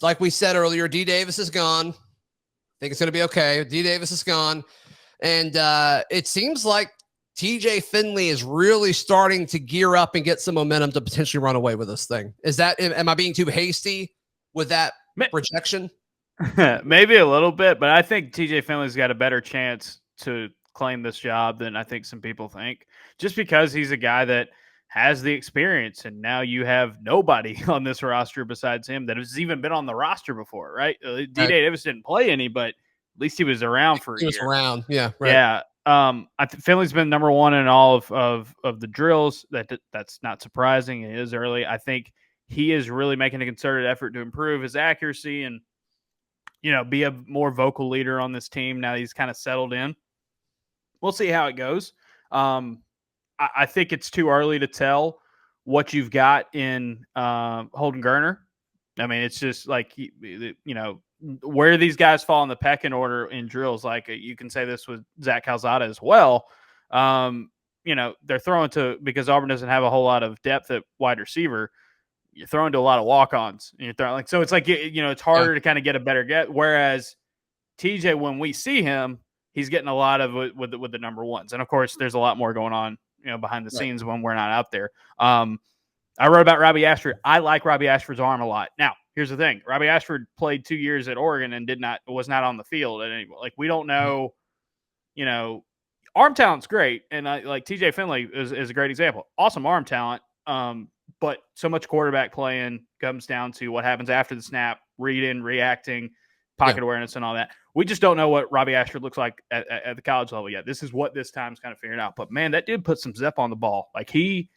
like we said earlier, D Davis is gone. I think it's going to be okay. D Davis is gone. And it seems like TJ Finley is really starting to gear up and get some momentum to potentially run away with this thing. Am I being too hasty with that projection? Maybe a little bit, but I think TJ Finley's got a better chance to claim this job than I think some people think, just because he's a guy that has the experience, and now you have nobody on this roster besides him that has even been on the roster before, right? D. Davis didn't play any, but at least he was around for a year. He was around, yeah, right. Yeah. I think Finley's been number one in all of the drills. That's not surprising. It is early. I think he is really making a concerted effort to improve his accuracy and, be a more vocal leader on this team now he's kind of settled in. We'll see how it goes. I think it's too early to tell what you've got in Holden Geriner. I mean, it's just like, where these guys fall in the pecking order in drills. Like you can say this with Zach Calzada as well. They're throwing because Auburn doesn't have a whole lot of depth at wide receiver. You're throwing to a lot of walk-ons. And you're throwing so it's like, it's harder to kind of get a better get. Whereas TJ, when we see him, he's getting a lot of with the number ones. And of course, there's a lot more going on, behind the scenes when we're not out there. I wrote about Robby Ashford. I like Robby Ashford's arm a lot. Now, here's the thing. Robby Ashford played 2 years at Oregon and was not on the field at any. Like, we don't know, arm talent's great. And like TJ Finley is a great example. Awesome arm talent. But so much quarterback playing comes down to what happens after the snap, reading, reacting, pocket awareness, and all that. We just don't know what Robby Ashford looks like at the college level yet. This is what this time's kind of figuring out. But man, that dude put some zip on the ball. Like he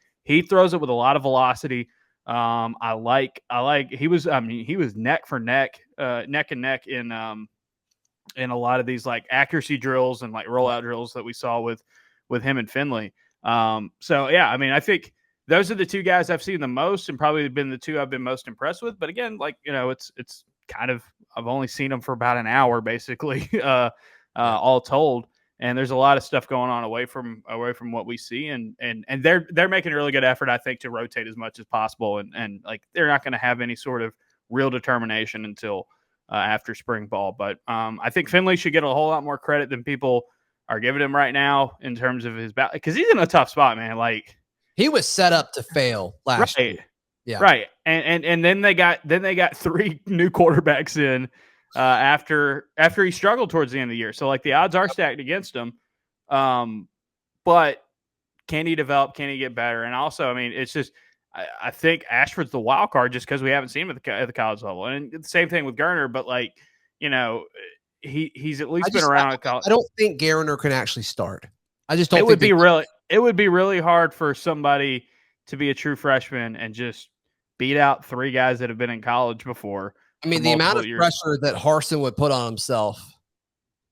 throws it with a lot of velocity. I like he was neck and neck in a lot of these like accuracy drills and like rollout drills that we saw with him and Finley. So yeah, I mean, I think those are the two guys I've seen the most and probably been the two I've been most impressed with. But again, like, it's kind of, I've only seen them for about an hour basically, all told. And there's a lot of stuff going on away from what we see. And they're making a really good effort, I think, to rotate as much as possible. And like, they're not going to have any sort of real determination until after spring ball. But I think Finley should get a whole lot more credit than people are giving him right now in terms of his because he's in a tough spot, man. Like, he was set up to fail last year. Yeah. Right. And then they got 3 new quarterbacks in after he struggled towards the end of the year. So like the odds are stacked against him. But can he develop? Can he get better? And also, I mean, it's just, I think Ashford's the wild card just because we haven't seen him at the college level. And the same thing with Geriner, but like, he's at least been around at college. I don't think Geriner can actually start. I just don't think it would be really hard for somebody to be a true freshman and just beat out 3 guys that have been in college before. I mean, the amount of pressure that Harsin would put on himself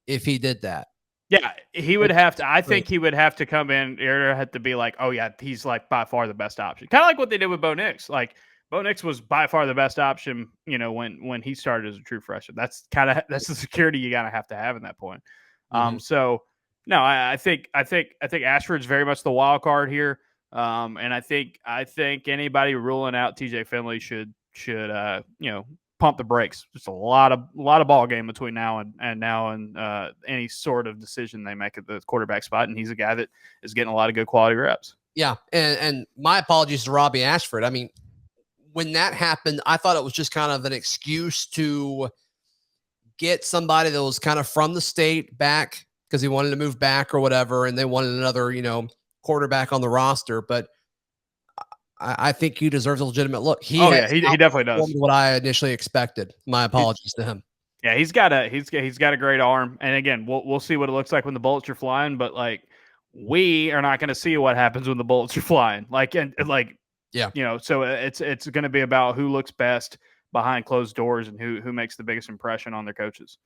if he did that. Yeah, he would have to. I think he would have to come in. There had to be like, oh yeah, he's like by far the best option. Kind of like what they did with Bo Nix. Like Bo Nix was by far the best option. When he started as a true freshman, that's the security you gotta have to have in that point. So no, I think Ashford's very much the wild card here. And I think anybody ruling out TJ Finley should pump the brakes. Just a lot of ball game between now and any sort of decision they make at the quarterback spot. And he's a guy that is getting a lot of good quality reps. Yeah. And my apologies to Robby Ashford. I mean, when that happened, I thought it was just kind of an excuse to get somebody that was kind of from the state back because he wanted to move back or whatever. And they wanted another, quarterback on the roster. But I think he deserves a legitimate look. He definitely does. What I initially expected. My apologies to him. Yeah, he's got a great arm. And again, we'll see what it looks like when the bullets are flying. But like, we are not going to see what happens when the bullets are flying. So it's going to be about who looks best behind closed doors and who makes the biggest impression on their coaches.